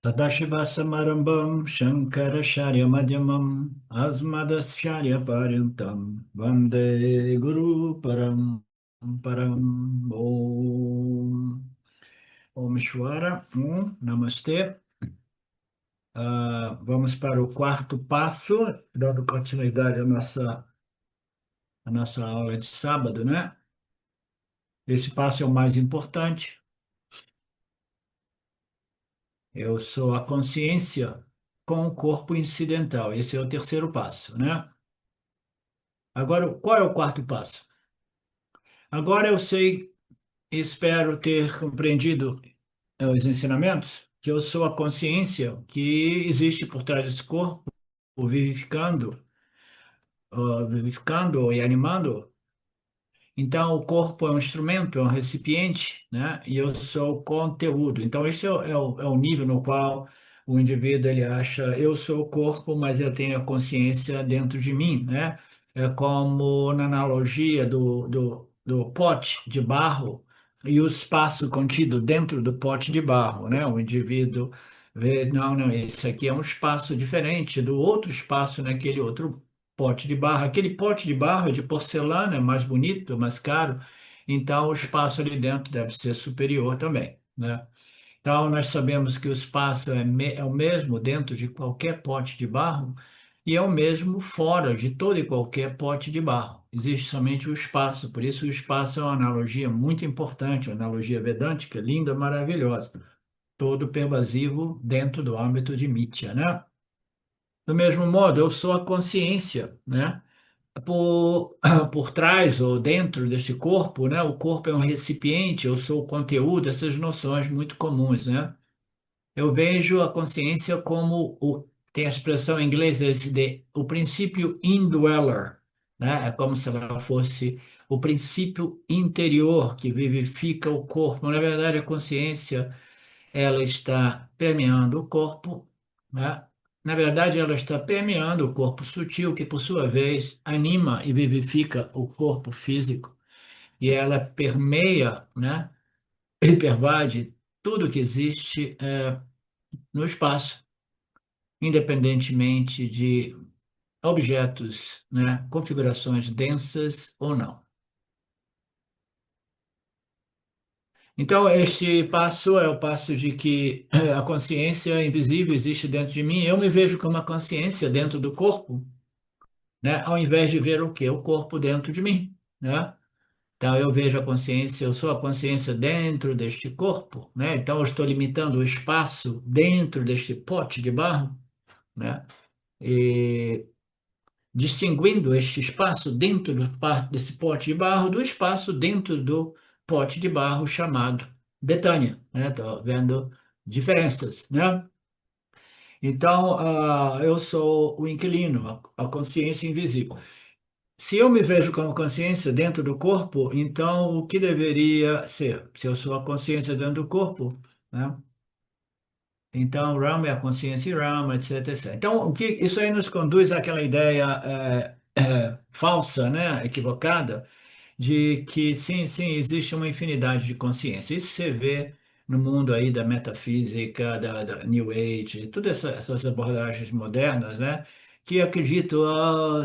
Tadashivasamarambam Shankaracharya Madhyamam Asmadacharya Paryantam Vande Guru Param Om Shwara Namastê. Vamos para o quarto passo, dando continuidade à nossa aula de sábado, né? Esse passo é o mais importante. Eu sou a consciência com o corpo incidental. Esse é o terceiro passo, né? Agora, qual é o quarto passo? Agora eu sei e espero ter compreendido os ensinamentos, que eu sou a consciência que existe por trás desse corpo, vivificando, vivificando e animando. Então, o corpo é um instrumento, é um recipiente, né? E eu sou o conteúdo. Então, esse é o nível no qual o indivíduo ele acha, eu sou o corpo, mas eu tenho a consciência dentro de mim, né? É como na analogia do pote de barro e o espaço contido dentro do pote de barro, né? O indivíduo vê, não, não, esse aqui é um espaço diferente do outro espaço naquele outro pote de barro. Aquele pote de barro é de porcelana, é mais bonito, mais caro, então o espaço ali dentro deve ser superior também, né? Então nós sabemos que o espaço é o mesmo dentro de qualquer pote de barro e é o mesmo fora de todo e qualquer pote de barro. Existe somente o espaço, por isso o espaço é uma analogia muito importante, uma analogia vedântica, linda, maravilhosa, todo pervasivo dentro do âmbito de Mithya, né? Do mesmo modo, eu sou a consciência, né? Por, por trás ou dentro deste corpo, né? O corpo é um recipiente, eu sou o conteúdo, essas noções muito comuns, né? Eu vejo a consciência como tem a expressão em inglês esse de o princípio indweller, né? É como se ela fosse o princípio interior que vivifica o corpo. Na verdade, a consciência ela está permeando o corpo, né? Na verdade, ela está permeando o corpo sutil, que por sua vez anima e vivifica o corpo físico, e ela permeia, né? E pervade tudo que existe no espaço, independentemente de objetos, né? Configurações densas ou não. Então, este passo é o passo de que a consciência invisível existe dentro de mim. Eu me vejo como uma consciência dentro do corpo, né? Ao invés de ver o quê? O corpo dentro de mim, né? Então, eu vejo a consciência, eu sou a consciência dentro deste corpo, né? Então, eu estou limitando o espaço dentro deste pote de barro, né? E distinguindo este espaço dentro desse pote de barro do espaço dentro do pote de barro chamado Betânia, né? Estou vendo diferenças, né? Então, eu sou o inquilino, a consciência invisível. Se eu me vejo como consciência dentro do corpo, então o que deveria ser? Se eu sou a consciência dentro do corpo, né? Então, Rama é a consciência em Rama, etc, etc. Então, isso aí nos conduz àquela ideia falsa, né, equivocada, de que sim, sim, existe uma infinidade de consciência. Isso você vê no mundo aí da metafísica, da New Age, todas essas abordagens modernas, né, que acreditam,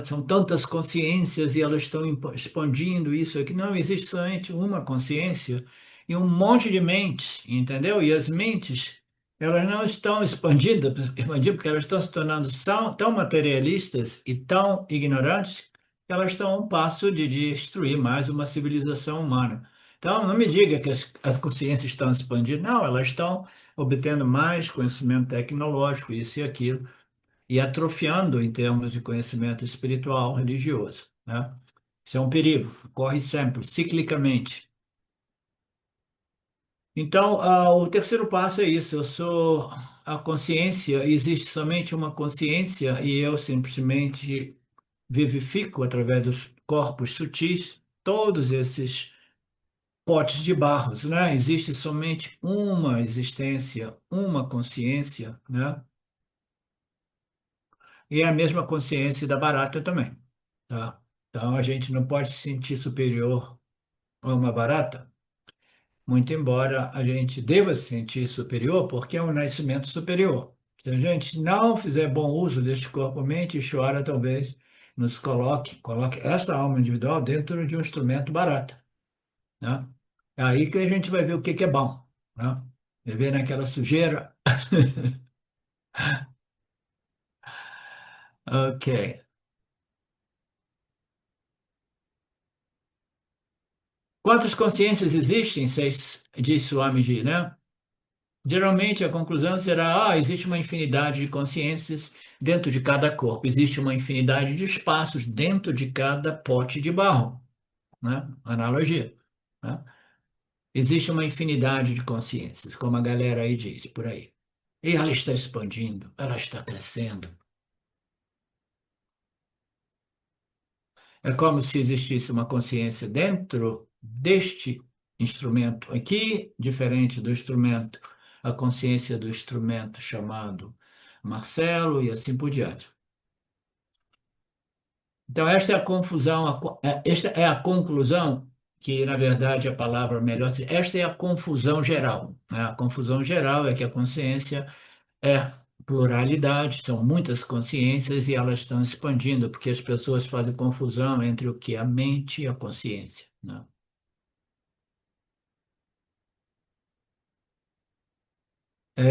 são tantas consciências e elas estão expandindo isso aqui. Não, existe somente uma consciência e um monte de mentes, entendeu? E as mentes elas não estão expandindo porque elas estão se tornando tão materialistas e tão ignorantes que elas estão a um passo de destruir mais uma civilização humana. Então, não me diga que as consciências estão expandindo, não, elas estão obtendo mais conhecimento tecnológico, isso e aquilo, e atrofiando em termos de conhecimento espiritual, religioso, né? Isso é um perigo, ocorre sempre, ciclicamente. Então, o terceiro passo é isso. Eu sou a consciência, existe somente uma consciência e eu simplesmente vivifico através dos corpos sutis todos esses potes de barros, né? Existe somente uma existência, uma consciência, né? E é a mesma consciência da barata também, tá? Então, a gente não pode se sentir superior a uma barata. muito embora a gente deva se sentir superior, porque é um nascimento superior. Se a gente não fizer bom uso deste corpo-mente, chora, talvez nos coloque esta alma individual dentro de um instrumento barato, né? É aí que a gente vai ver o que que é bom, né? Viver naquela sujeira. Ok. Quantas consciências existem? Diz Swamiji, né? Geralmente a conclusão será: existe uma infinidade de consciências dentro de cada corpo, existe uma infinidade de espaços dentro de cada pote de barro, né? Analogia, né? Existe uma infinidade de consciências, como a galera aí diz por aí. E ela está expandindo, ela está crescendo. É como se existisse uma consciência dentro deste instrumento aqui, diferente do instrumento, a consciência do instrumento chamado Marcelo e assim por diante. Então, esta é a confusão, esta é a conclusão, que na verdade a palavra melhor, esta é a confusão geral, né? A confusão geral é que a consciência é pluralidade, são muitas consciências e elas estão expandindo, porque as pessoas fazem confusão entre o que é a mente e a consciência, né?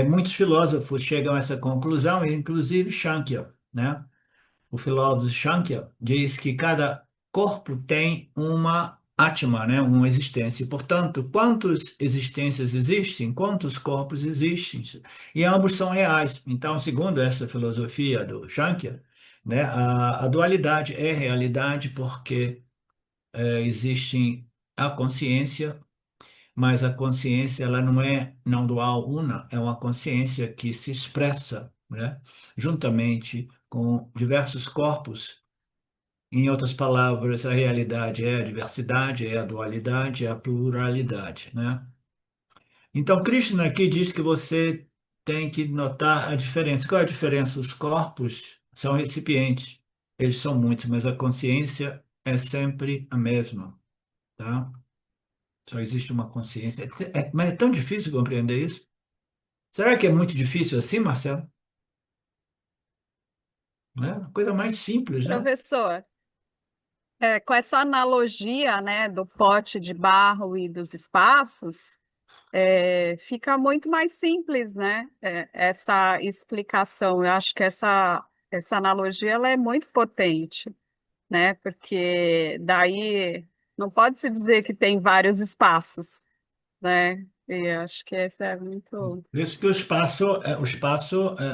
Muitos filósofos chegam a essa conclusão, inclusive Shankya, né? O filósofo Shankya diz que cada corpo tem uma Atma, né? Uma existência. Portanto, quantas existências existem, quantos corpos existem, e ambos são reais. Então, segundo essa filosofia do Shankya, né, a dualidade é realidade porque existe a consciência, mas a consciência ela não é não dual una, é uma consciência que se expressa, né, juntamente com diversos corpos. Em outras palavras, a realidade é a diversidade, é a dualidade, é a pluralidade, né? Então, Krishna aqui diz que você tem que notar a diferença. Qual é a diferença? Os corpos são recipientes, eles são muitos, mas a consciência é sempre a mesma, tá? Só existe uma consciência. Mas é tão difícil compreender isso? Será que é muito difícil assim, Marcelo? Né? Coisa mais simples, né? Professor, com essa analogia, né, do pote de barro e dos espaços, fica muito mais simples, né, essa explicação. Eu acho que essa analogia ela é muito potente, né, porque daí não pode se dizer que tem vários espaços, né, e acho que esse é muito... Por isso que o espaço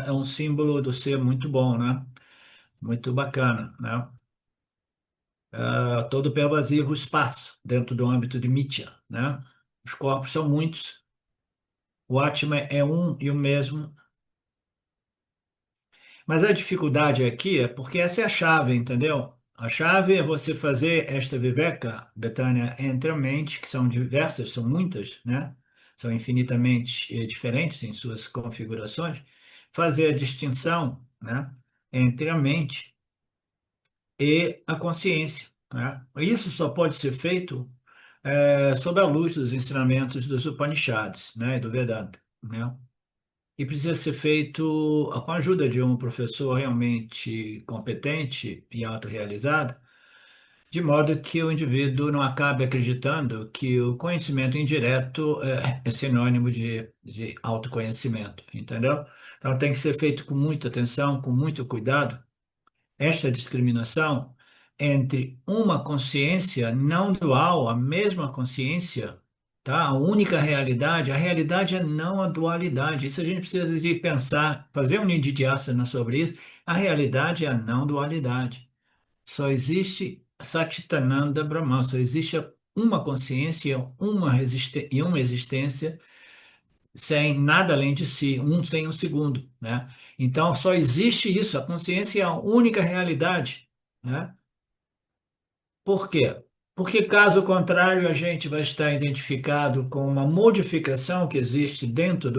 é um símbolo do ser muito bom, né? Muito bacana, né? Todo pervasivo espaço dentro do âmbito de Mitya, né? Os corpos são muitos, o Atma é um e o mesmo, mas a dificuldade aqui é porque essa é a chave, entendeu? A chave é você fazer esta viveka, Betânia, entre a mente, que são diversas, são muitas, né? São infinitamente diferentes em suas configurações, fazer a distinção, né, entre a mente e a consciência, né? Isso só pode ser feito sob a luz dos ensinamentos dos Upanishads, né, e do Vedanta, né? E precisa ser feito com a ajuda de um professor realmente competente e autorrealizado, de modo que o indivíduo não acabe acreditando que o conhecimento indireto é sinônimo de autoconhecimento, entendeu? Então tem que ser feito com muita atenção, com muito cuidado, esta discriminação entre uma consciência não dual, a mesma consciência, tá? A única realidade, a realidade é não a dualidade. Isso a gente precisa de pensar, fazer um nididhyasana sobre isso. A realidade é a não dualidade. Só existe Satchitananda Brahman, só existe uma consciência, e uma existência sem nada além de si, um sem o segundo, né? Então, só existe isso, a consciência é a única realidade, né? Por quê? Porque, caso contrário, a gente vai estar identificado com uma modificação que existe dentro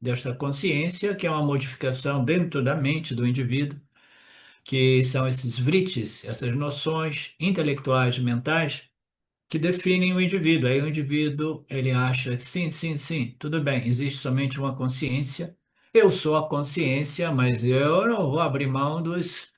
desta consciência, que é uma modificação dentro da mente do indivíduo, que são esses vrittis, essas noções intelectuais mentais, que definem o indivíduo. Aí o indivíduo, ele acha, sim, sim, sim, tudo bem, existe somente uma consciência, eu sou a consciência, mas eu não vou abrir mão dos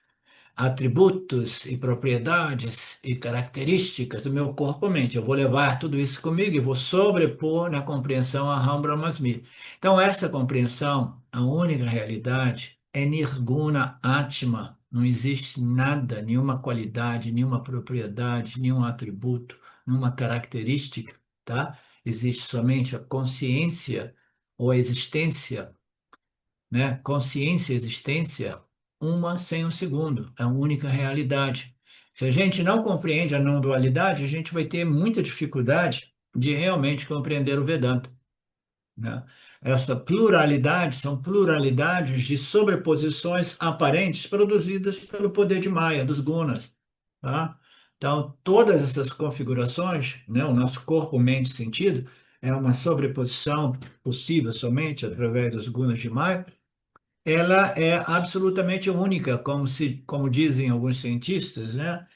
atributos e propriedades e características do meu corpo-mente. Eu vou levar tudo isso comigo e vou sobrepor na compreensão a Ram Brahmasmita. Então, essa compreensão, a única realidade, é Nirguna Atma. Não existe nada, nenhuma qualidade, nenhuma propriedade, nenhum atributo, nenhuma característica, tá? Existe somente a consciência ou a existência, né? Consciência e existência, uma sem o segundo, é a única realidade. Se a gente não compreende a não dualidade, a gente vai ter muita dificuldade de realmente compreender o Vedanta, né? Essa pluralidade são pluralidades de sobreposições aparentes produzidas pelo poder de Maya, dos gunas, tá? Então, todas essas configurações, né, o nosso corpo, mente, sentido, é uma sobreposição possível somente através dos gunas de Maya. Ela é absolutamente única, como dizem alguns cientistas, né?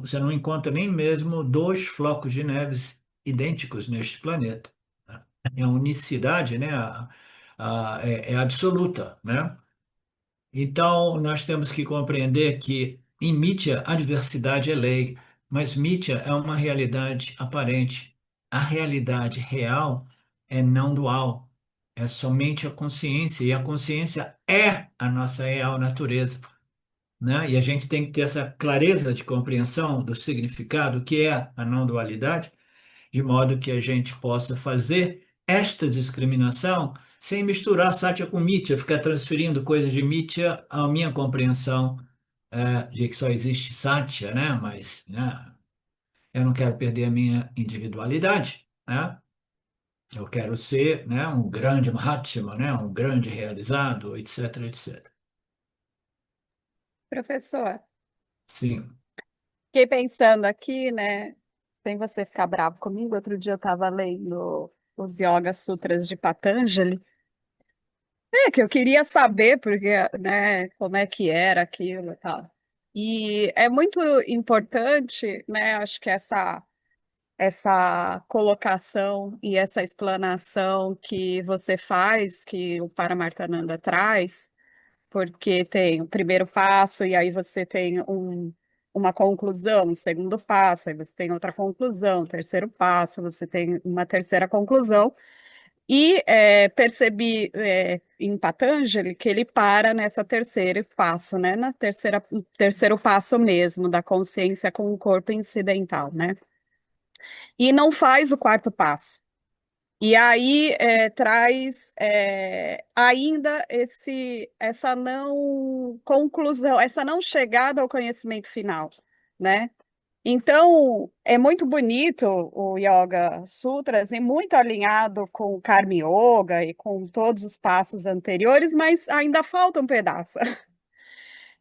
Você não encontra nem mesmo dois flocos de neves idênticos neste planeta, né? É a unicidade, né? É absoluta, né? Então, nós temos que compreender que em Mítia a diversidade é lei, mas Mítia é uma realidade aparente. A realidade real é não dual, é somente a consciência, e a consciência é a nossa real natureza, né? E a gente tem que ter essa clareza de compreensão do significado que é a não dualidade, de modo que a gente possa fazer esta discriminação sem misturar Satya com Mithya, ficar transferindo coisas de Mithya à minha compreensão de que só existe Satya, né? Mas, né, eu não quero perder a minha individualidade, né? Eu quero ser, né, um grande Mahatma, né, um grande realizado, etc, etc. Professor, Sim. fiquei pensando aqui, né? Sem você ficar bravo comigo, outro dia eu estava lendo os Yoga Sutras de Patanjali. É que eu queria saber porque, né, como é que era aquilo e tal. E é muito importante, né? Acho que essa colocação e essa explanação que você faz, que o Paramartananda traz, porque tem o primeiro passo, e aí você tem uma conclusão, um segundo passo, aí você tem outra conclusão, terceiro passo, você tem uma terceira conclusão. E percebi em Patanjali que ele para nessa terceiro passo, né? Na terceiro passo mesmo da consciência com o corpo incidental, né? E não faz o quarto passo. E aí traz ainda essa não conclusão, essa não chegada ao conhecimento final, né? Então, é muito bonito o Yoga Sutras e muito alinhado com o Karma Yoga e com todos os passos anteriores, mas ainda falta um pedaço,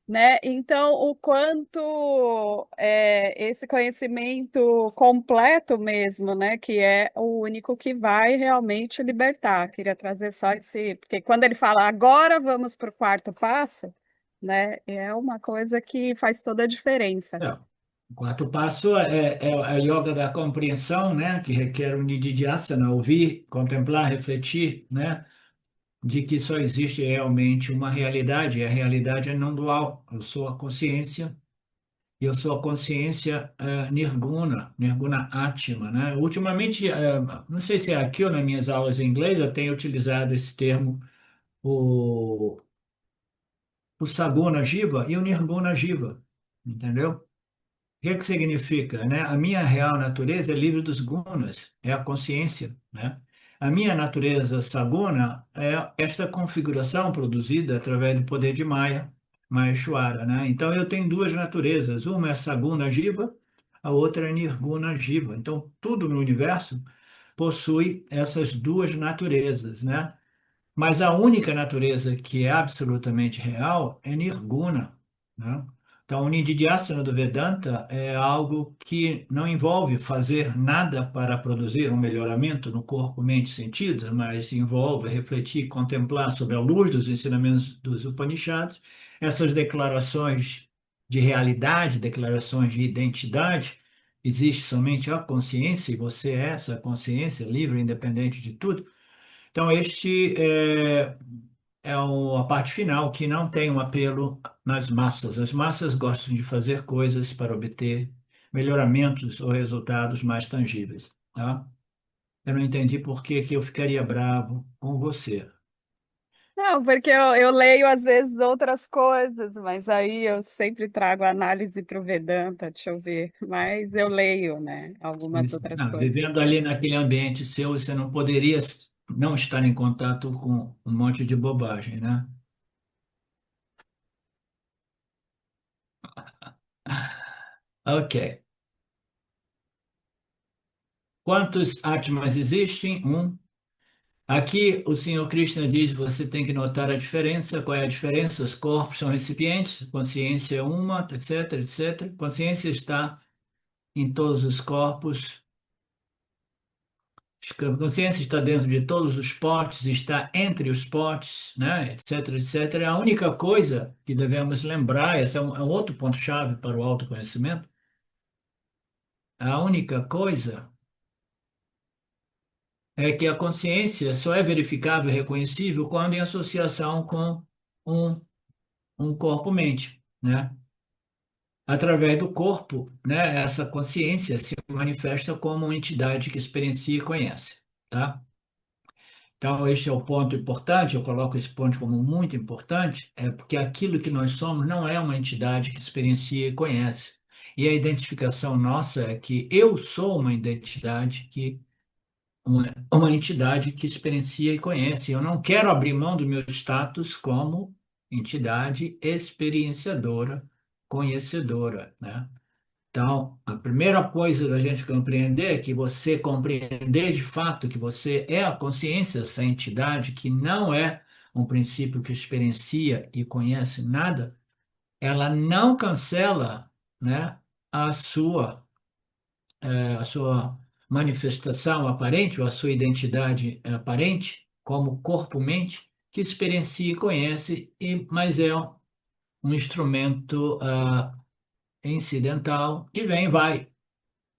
né? Então, o quanto esse conhecimento completo mesmo, né, que é o único que vai realmente libertar. Queria trazer só esse, porque quando ele fala agora vamos para o quarto passo, né, é uma coisa que faz toda a diferença. É. O quarto passo é a yoga da compreensão, né, que requer o nididhyasana, ouvir, contemplar, refletir, né, de que só existe realmente uma realidade, e a realidade é não dual. Eu sou a consciência, e eu sou a consciência nirguna, nirguna atma, né? Ultimamente, não sei se é aqui ou nas minhas aulas em inglês, eu tenho utilizado esse termo, o, o saguna jiva e o nirguna jiva, entendeu? O que é que significa, né? A minha real natureza é livre dos gunas, é a consciência, né? A minha natureza saguna é esta configuração produzida através do poder de Maya, Maheshwara, né? Então eu tenho duas naturezas, uma é saguna jiva, a outra é nirguna jiva. Então tudo no universo possui essas duas naturezas, né? Mas a única natureza que é absolutamente real é nirguna, né? Então, o Nididhyasana do Vedanta é algo que não envolve fazer nada para produzir um melhoramento no corpo, mente e sentidos, mas envolve refletir, contemplar sobre a luz dos ensinamentos dos Upanishads, essas declarações de realidade, declarações de identidade, existe somente a consciência e você é essa consciência livre, independente de tudo. Então, este é a parte final que não tem um apelo nas massas. As massas gostam de fazer coisas para obter melhoramentos ou resultados mais tangíveis, tá? Eu não entendi por que que eu ficaria bravo com você. Não, porque eu leio às vezes outras coisas, mas aí eu sempre trago análise para o Vedanta, deixa eu ver. Mas eu leio, né, algumas outras Não, coisas. vivendo ali naquele ambiente seu, você não poderia não estar em contato com um monte de bobagem, né? Ok. Quantos Atmas existem? Um. Aqui o Senhor Krishna diz: você tem que notar a diferença. Qual é a diferença? Os corpos são recipientes, consciência é uma, etc, etc. Consciência está em todos os corpos. A consciência está dentro de todos os potes, está entre os potes, né, etc, etc. A única coisa que devemos lembrar, esse é um outro ponto-chave para o autoconhecimento, a única coisa é que a consciência só é verificável e reconhecível quando em associação com um, um corpo-mente, né? Através do corpo, né, essa consciência se manifesta como uma entidade que experiencia e conhece, tá? Então, este é o ponto importante, eu coloco esse ponto como muito importante, é porque aquilo que nós somos não é uma entidade que experiencia e conhece. E a identificação nossa é que eu sou uma identidade que uma entidade que experiencia e conhece. Eu não quero abrir mão do meu status como entidade experienciadora, conhecedora, né? Então, a primeira coisa da gente compreender é que você compreender de fato que você é a consciência, essa entidade que não é um princípio que experiencia e conhece nada, ela não cancela, né, a sua, a sua manifestação aparente ou a sua identidade aparente como corpo-mente que experiencia e conhece, mas é um instrumento incidental que vem e vai.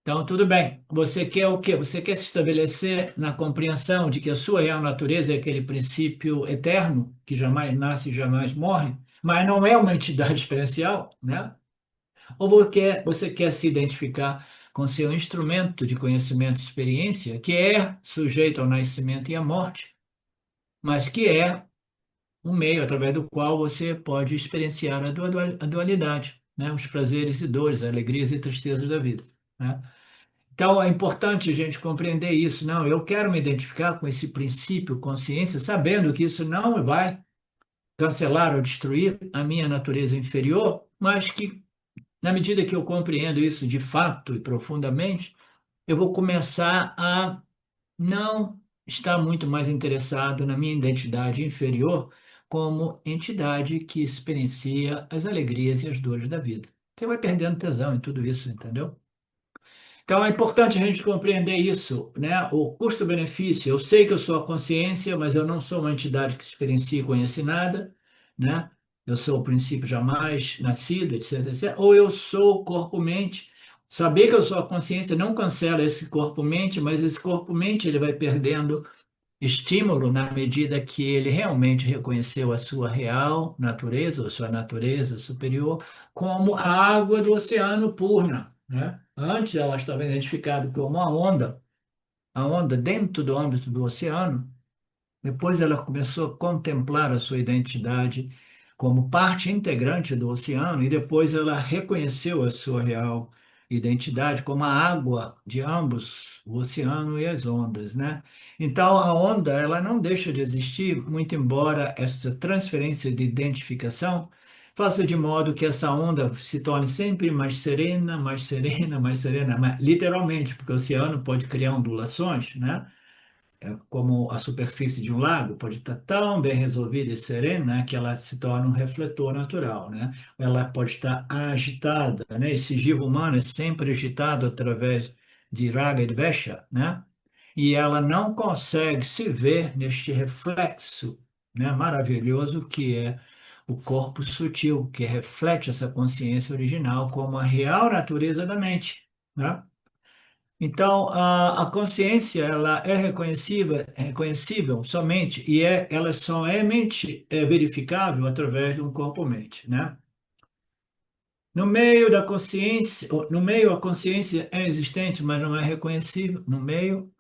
Então, tudo bem. Você quer o quê? Você quer se estabelecer na compreensão de que a sua real natureza é aquele princípio eterno, que jamais nasce e jamais morre, mas não é uma entidade experiencial, né? Ou você quer se identificar com seu instrumento de conhecimento e experiência, que é sujeito ao nascimento e à morte, mas que é um meio através do qual você pode experienciar a dualidade, né? Os prazeres e dores, alegrias e tristezas da vida, né? Então, é importante a gente compreender isso. Não, eu quero me identificar com esse princípio consciência, sabendo que isso não vai cancelar ou destruir a minha natureza inferior, mas que, na medida que eu compreendo isso de fato e profundamente, eu vou começar a não estar muito mais interessado na minha identidade inferior como entidade que experiencia as alegrias e as dores da vida. Você vai perdendo tesão em tudo isso, entendeu? Então, é importante a gente compreender isso, né? O custo-benefício. Eu sei que eu sou a consciência, mas eu não sou uma entidade que experiencia e conhece nada, né? Eu sou o princípio jamais nascido, etc, etc. Ou eu sou o corpo-mente. Saber que eu sou a consciência não cancela esse corpo-mente, mas esse corpo-mente ele vai perdendo estímulo na medida que ele realmente reconheceu a sua real natureza, ou sua natureza superior, como a água do oceano purna, né? Antes ela estava identificada como a onda dentro do âmbito do oceano, depois ela começou a contemplar a sua identidade como parte integrante do oceano e depois ela reconheceu a sua real identidade como a água de ambos, o oceano e as ondas, né? Então a onda ela não deixa de existir, muito embora essa transferência de identificação faça de modo que essa onda se torne sempre mais serena, mais serena, mais serena, literalmente, porque o oceano pode criar ondulações, né? Como a superfície de um lago pode estar tão bem resolvida e serena que ela se torna um refletor natural, né? Ela pode estar agitada, né? Esse givo humano é sempre agitado através de raga e dvesha, né? E ela não consegue se ver neste reflexo, né? Maravilhoso que é o corpo sutil, que reflete essa consciência original como a real natureza da mente, né? Então, a consciência ela é reconhecível somente e ela somente é verificável através de um corpo-mente, né? No meio da consciência, no meio a consciência é existente, mas não é reconhecível. No meio,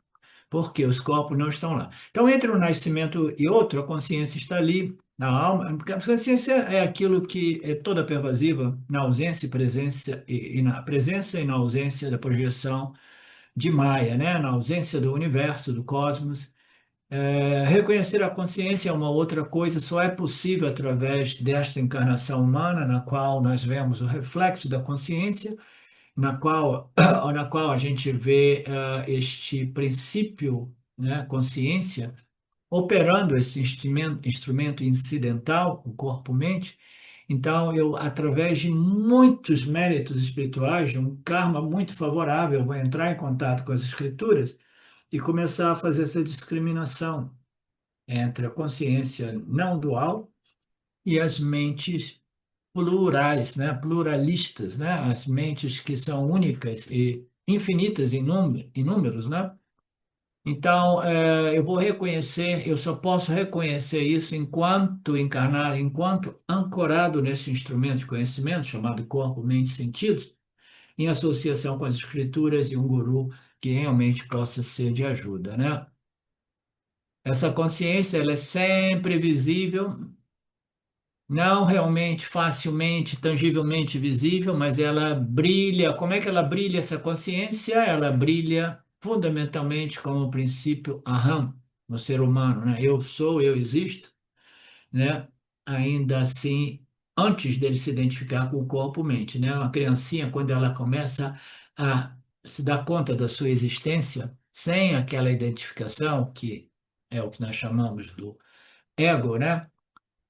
porque os corpos não estão lá. Então, entre um nascimento e outro, a consciência está ali na alma, porque a consciência é aquilo que é toda pervasiva na ausência e presença e na presença e na ausência da projeção de Maia, né? Na ausência do universo, do cosmos. Reconhecer a consciência é uma outra coisa, só é possível através desta encarnação humana, na qual nós vemos o reflexo da consciência, na qual a gente vê este princípio, né, consciência, operando esse instrumento incidental, o corpo-mente. Então, eu, através de muitos méritos espirituais, de um karma muito favorável, vou entrar em contato com as escrituras e começar a fazer essa discriminação entre a consciência não dual e as mentes plurais, né? Pluralistas, né? As mentes que são únicas e infinitas em números, né? Então, eu vou reconhecer, eu só posso reconhecer isso enquanto encarnado, enquanto ancorado nesse instrumento de conhecimento chamado corpo, mente e sentidos, em associação com as escrituras e um guru que realmente possa ser de ajuda, né? Essa consciência, ela é sempre visível, não realmente facilmente, tangivelmente visível, mas ela brilha. Como é que ela brilha essa consciência? Ela brilha fundamentalmente como o princípio aham no ser humano, né? Eu sou, eu existo, né? Ainda assim, antes dele se identificar com o corpo-mente, né? Uma criancinha, quando ela começa a se dar conta da sua existência, sem aquela identificação, que é o que nós chamamos do ego, né?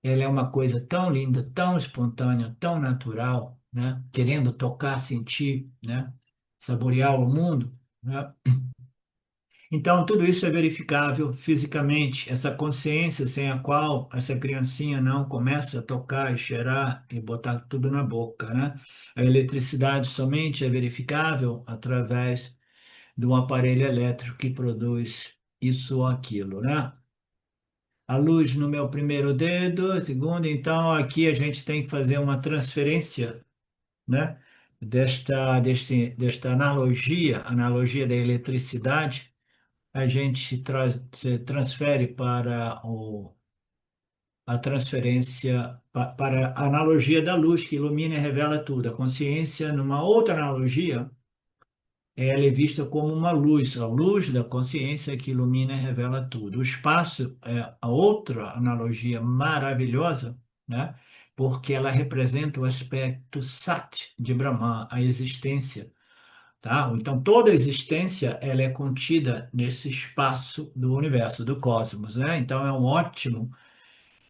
Ela é uma coisa tão linda, tão espontânea, tão natural, né? Querendo tocar, sentir, né? Saborear o mundo, né? Então, tudo isso é verificável fisicamente. Essa consciência sem a qual essa criancinha não começa a tocar e cheirar e botar tudo na boca, né? A eletricidade somente é verificável através de um aparelho elétrico que produz isso ou aquilo, né? A luz no meu primeiro dedo, segundo, então aqui a gente tem que fazer uma transferência, né? Desta analogia da eletricidade, a gente se transfere para a transferência, para a analogia da luz que ilumina e revela tudo. A consciência, numa outra analogia, ela é vista como uma luz, a luz da consciência que ilumina e revela tudo. O espaço é a outra analogia maravilhosa, né? Porque ela representa o aspecto sat de Brahman, a existência, tá? Então toda a existência ela é contida nesse espaço do universo, do cosmos, né? Então é um ótimo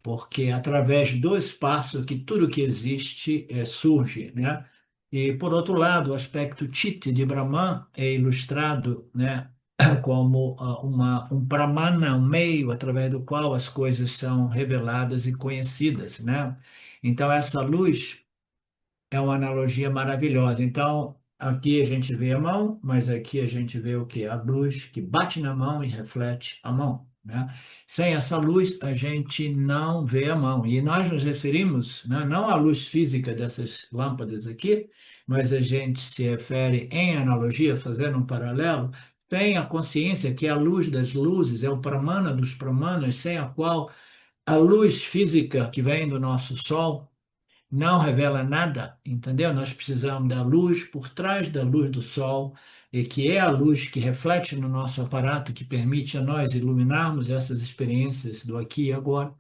porque é através do espaço que tudo que existe surge, né? E, por outro lado, o aspecto Chit de Brahman é ilustrado, né, como um pramana, um meio através do qual as coisas são reveladas e conhecidas, né? Então, essa luz é uma analogia maravilhosa. Então, aqui a gente vê a mão, mas aqui a gente vê o quê? A luz que bate na mão e reflete a mão, né? Sem essa luz, a gente não vê a mão. E nós nos referimos, né, não à luz física dessas lâmpadas aqui, mas a gente se refere em analogia, fazendo um paralelo, tem a consciência que é a luz das luzes, é o pramana dos pramanas, sem a qual a luz física que vem do nosso sol não revela nada, entendeu? Nós precisamos da luz por trás da luz do sol, e que é a luz que reflete no nosso aparato, que permite a nós iluminarmos essas experiências do aqui e agora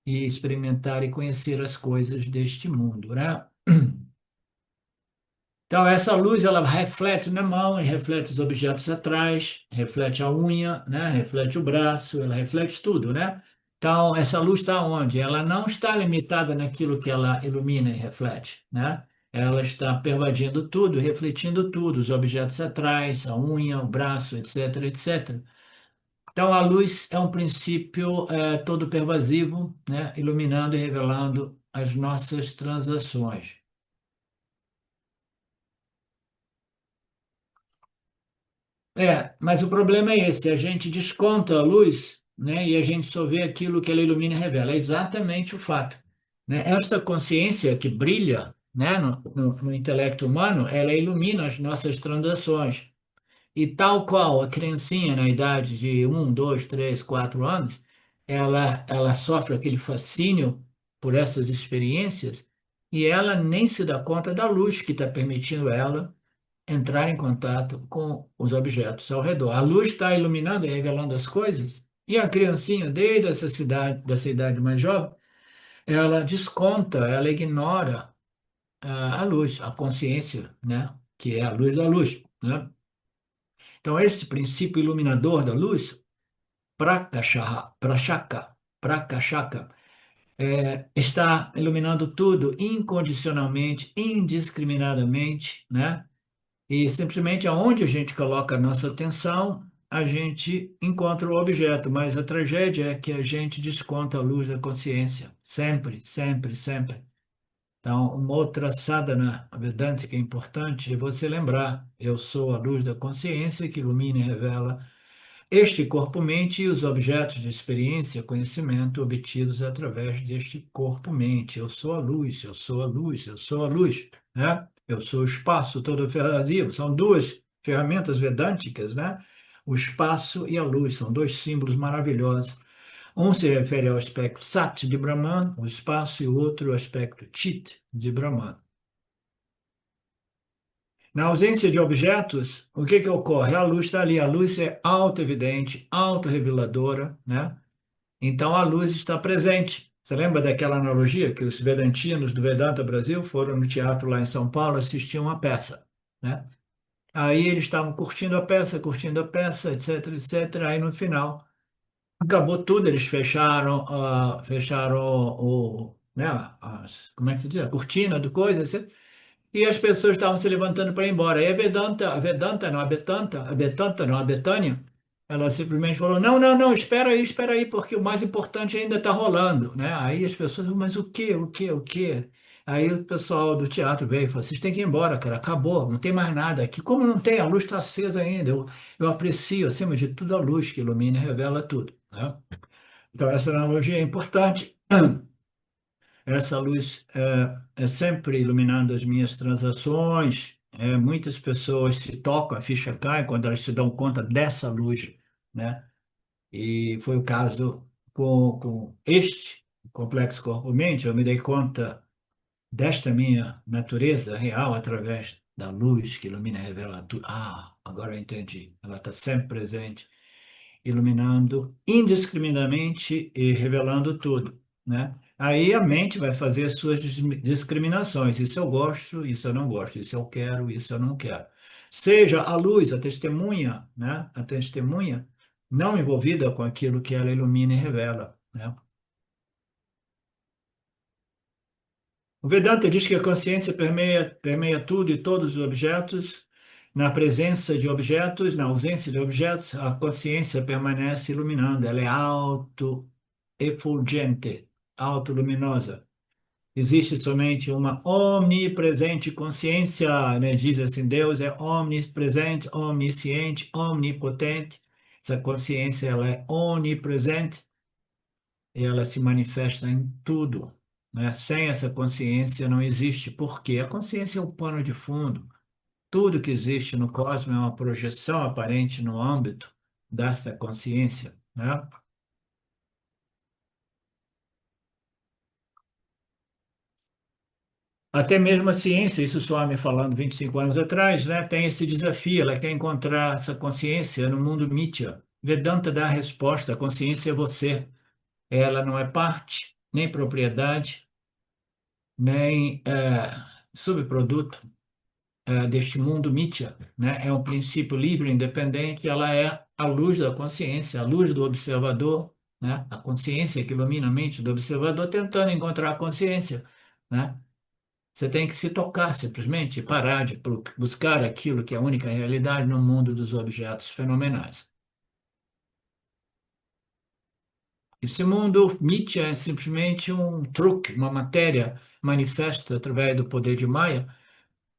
e experimentar e conhecer as coisas deste mundo, né? Então, essa luz ela reflete na mão e reflete os objetos atrás, reflete a unha, né? Reflete o braço, ela reflete tudo, né? Então, essa luz está onde? Ela não está limitada naquilo que ela ilumina e reflete, né? Ela está pervadindo tudo, refletindo tudo, os objetos atrás, a unha, o braço, etc, etc. Então, a luz é um princípio todo pervasivo, né? Iluminando e revelando as nossas transações. Mas o problema é esse, a gente desconta a luz, né, e a gente só vê aquilo que ela ilumina e revela. É exatamente o fato, né? Esta consciência que brilha, né, no intelecto humano, ela ilumina as nossas transações. E tal qual a criancinha na idade de 1, 2, 3, 4 anos, ela sofre aquele fascínio por essas experiências e ela nem se dá conta da luz que está permitindo ela entrar em contato com os objetos ao redor. A luz está iluminando e revelando as coisas, e a criancinha, desde dessa idade mais jovem, ela desconta, ela ignora a luz, a consciência, né? Que é a luz da luz, né? Então, esse princípio iluminador da luz, prakashaka, prakashaka, está iluminando tudo incondicionalmente, indiscriminadamente, né? E simplesmente aonde a gente coloca a nossa atenção, a gente encontra o objeto, mas a tragédia é que a gente desconta a luz da consciência, sempre, sempre, sempre. Então, uma outra sadhana vedântica importante é você lembrar: eu sou a luz da consciência que ilumina e revela este corpo-mente e os objetos de experiência, conhecimento obtidos através deste corpo-mente. Eu sou a luz, eu sou a luz, eu sou a luz, né? Eu sou o espaço todo verdadeiro. São duas ferramentas vedânticas, né? O espaço e a luz são dois símbolos maravilhosos. Um se refere ao aspecto Sat de Brahman, o espaço, e o outro ao aspecto Chit de Brahman. Na ausência de objetos, o que ocorre? A luz está ali, a luz é auto-evidente, auto-reveladora, né? Então a luz está presente. Você lembra daquela analogia que os vedantinos do Vedanta Brasil foram no teatro lá em São Paulo assistir uma peça, né? Aí eles estavam curtindo a peça, etc, etc. Aí no final acabou tudo, eles fecharam né, como é que se diz? A cortina do coisa, assim, e as pessoas estavam se levantando para ir embora. Aí a Betanta, não, a Betânia, ela simplesmente falou: não, não, não, espera aí, porque o mais importante ainda está rolando, né? Aí as pessoas, mas o quê, o quê, o quê? Aí o pessoal do teatro veio e falou: vocês têm que ir embora, cara, acabou, não tem mais nada aqui. Como não tem? A luz está acesa ainda. Eu aprecio, acima de tudo, a luz que ilumina e revela tudo, né? Então, essa analogia é importante. Essa luz é sempre iluminando as minhas transações. Muitas pessoas se tocam, a ficha cai quando elas se dão conta dessa luz, né? E foi o caso com este complexo corpo-mente. Eu me dei conta desta minha natureza real através da luz que ilumina e revela tudo. Ah, agora eu entendi. Ela está sempre presente, iluminando indiscriminadamente e revelando tudo, né? Aí a mente vai fazer as suas discriminações. Isso eu gosto, isso eu não gosto, isso eu quero, isso eu não quero. Seja a luz, a testemunha, né? A testemunha não envolvida com aquilo que ela ilumina e revela, né? O Vedanta diz que a consciência permeia tudo e todos os objetos. Na presença de objetos, na ausência de objetos, a consciência permanece iluminando. Ela é auto-effulgente, autoluminosa. Existe somente uma omnipresente consciência, né? Diz assim: Deus é omnipresente, omnisciente, omnipotente. Essa consciência, ela é onipresente e ela se manifesta em tudo, né? Sem essa consciência não existe. Por quê? A consciência é o pano de fundo. Tudo que existe no cosmos é uma projeção aparente no âmbito desta consciência, né? Até mesmo a ciência, isso só me falando 25 anos atrás, né, tem esse desafio, ela quer encontrar essa consciência no mundo Mithya. Vedanta dá a resposta: a consciência é você. Ela não é parte, nem propriedade, nem subproduto deste mundo Mithya, né? É um princípio livre, independente, ela é a luz da consciência, a luz do observador, né? A consciência que ilumina a mente do observador tentando encontrar a consciência, né? Você tem que se tocar simplesmente, parar de buscar aquilo que é a única realidade no mundo dos objetos fenomenais. Esse mundo Mithya é simplesmente um truque, uma matéria manifesta através do poder de Maya,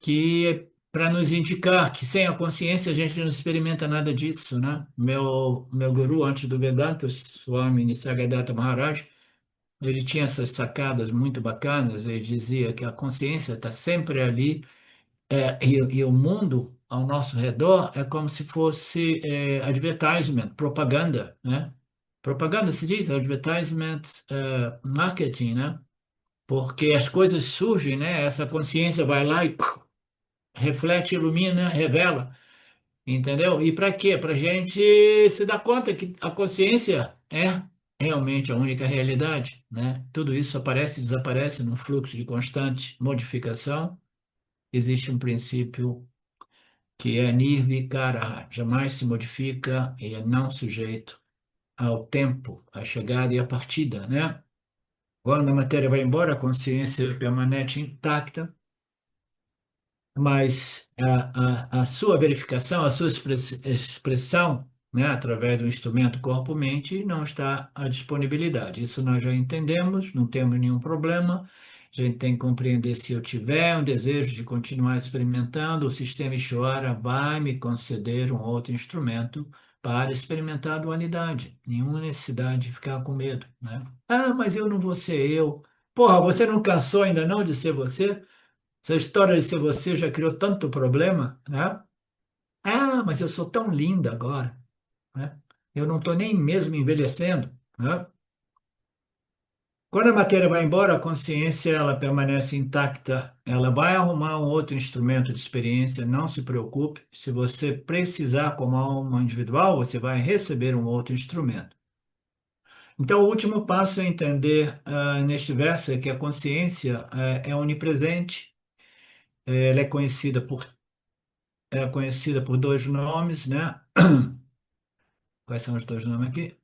que para nos indicar que sem a consciência a gente não experimenta nada disso, né? Meu guru antes do Vedanta, Swami Nisargadatta Maharaj, ele tinha essas sacadas muito bacanas. Ele dizia que a consciência está sempre ali, e o mundo ao nosso redor é como se fosse advertisement, propaganda, né? Propaganda se diz, advertisement, marketing, né? Porque as coisas surgem, né? Essa consciência vai lá e reflete, ilumina, revela, entendeu? E para quê? Para a gente se dar conta que a consciência é realmente a única realidade, né? Tudo isso aparece e desaparece num fluxo de constante modificação. Existe um princípio que é nirvikara, jamais se modifica e é não sujeito ao tempo, à chegada e à partida, né? Quando a matéria vai embora, a consciência permanece intacta, mas a sua verificação, a sua expressão, né, através do instrumento corpo-mente, não está à disponibilidade. Isso nós já entendemos, não temos nenhum problema. A gente tem que compreender: se eu tiver um desejo de continuar experimentando, o sistema Ishvara vai me conceder um outro instrumento para experimentar a dualidade. Nenhuma necessidade de ficar com medo, né? Ah, mas eu não vou ser eu. Porra, você não cansou ainda não de ser você? Essa história de ser você já criou tanto problema, né? Ah, mas eu sou tão linda agora, né? Eu não estou nem mesmo envelhecendo, né? Quando a matéria vai embora, a consciência ela permanece intacta. Ela vai arrumar um outro instrumento de experiência. Não se preocupe. Se você precisar como alma individual, você vai receber um outro instrumento. Então, o último passo é entender neste verso é que a consciência é onipresente. Ela é conhecida por dois nomes, né? Quais são os dois nomes aqui?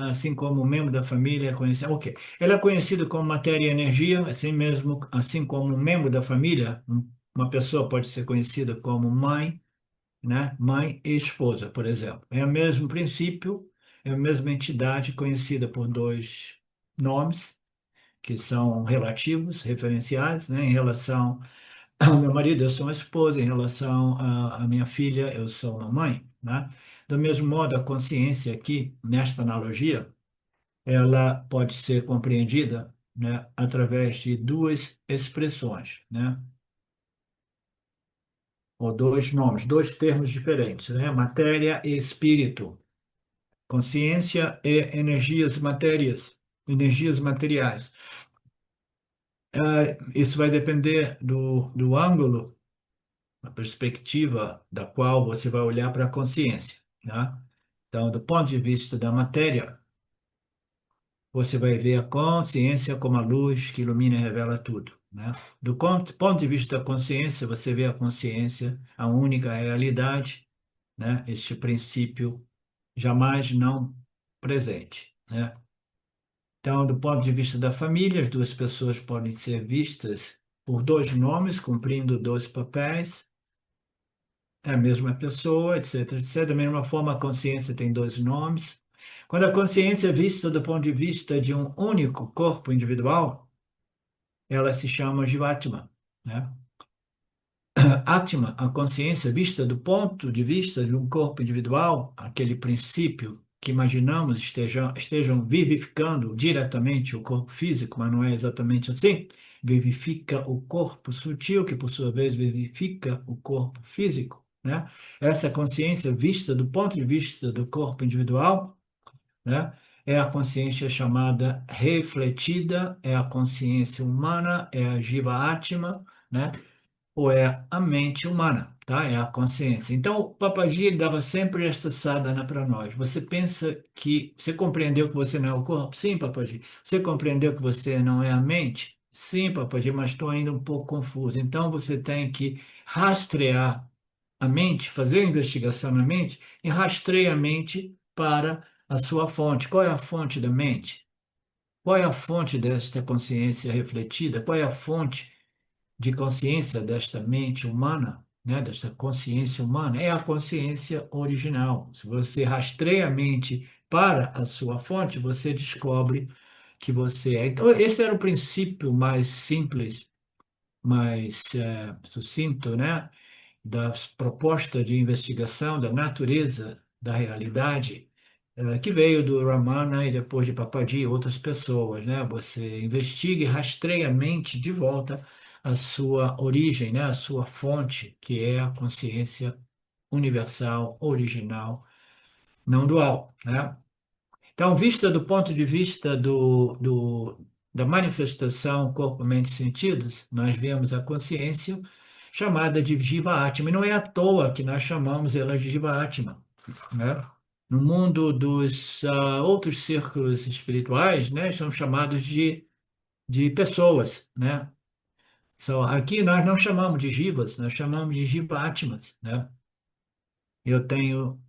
Assim como membro da família é conhecido. Ok. Ela é conhecida como matéria e energia, assim mesmo, assim como membro da família, uma pessoa pode ser conhecida como mãe, né? Mãe e esposa, por exemplo. É o mesmo princípio, é a mesma entidade conhecida por dois nomes, que são relativos, referenciais, né? Em relação ao meu marido, eu sou uma esposa; em relação à minha filha, eu sou uma mãe, né? Do mesmo modo, a consciência aqui, nesta analogia, ela pode ser compreendida, né, através de duas expressões, né? Ou dois nomes, dois termos diferentes, né? Matéria e espírito, consciência e energias materiais. Isso vai depender do ângulo, a perspectiva da qual você vai olhar para a consciência, né? Então, do ponto de vista da matéria, você vai ver a consciência como a luz que ilumina e revela tudo, né? Do ponto de vista da consciência, você vê a consciência, a única realidade, né? Este princípio jamais não presente, né? Então, do ponto de vista da família, as duas pessoas podem ser vistas por dois nomes, cumprindo dois papéis. É a mesma pessoa, etc, etc. Da mesma forma, a consciência tem dois nomes. Quando a consciência é vista do ponto de vista de um único corpo individual, ela se chama Jivatma, né? Atma, a consciência vista do ponto de vista de um corpo individual, aquele princípio que imaginamos estejam vivificando diretamente o corpo físico, mas não é exatamente assim. Vivifica o corpo sutil, que por sua vez vivifica o corpo físico, né? Essa consciência vista do ponto de vista do corpo individual, né, é a consciência chamada refletida, é a consciência humana, é a Jiva Atma, né? Ou é a mente humana, tá? É a consciência. Então, o Papaji ele dava sempre esta sadhana para nós. Você pensa que você compreendeu que você não é o corpo? Sim, Papaji. Você compreendeu que você não é a mente? Sim, Papaji, mas estou ainda um pouco confuso. Então, você tem que rastrear a mente, fazer a investigação na mente e rastreia a mente para a sua fonte. Qual é a fonte da mente? Qual é a fonte desta consciência refletida? Qual é a fonte de consciência desta mente humana, né, desta consciência humana? É a consciência original. Se você rastreia a mente para a sua fonte, você descobre que você é. Então, esse era o princípio mais simples, mais sucinto, né? da proposta de investigação da natureza da realidade, que veio do Ramana e depois de Papaji e outras pessoas, né? Você investigue e rastreia a mente de volta à sua origem, né? A sua fonte, que é a consciência universal, original, não dual, né? Então, vista do ponto de vista da manifestação corpo, mente e sentidos, nós vemos a consciência chamada de Jiva Atma, e não é à toa que nós chamamos ela de Jiva Atma, né? No mundo dos outros círculos espirituais, né, são chamados de pessoas, né? Aqui nós não chamamos de Jivas, nós chamamos de Jiva Atmas, né? Eu tenho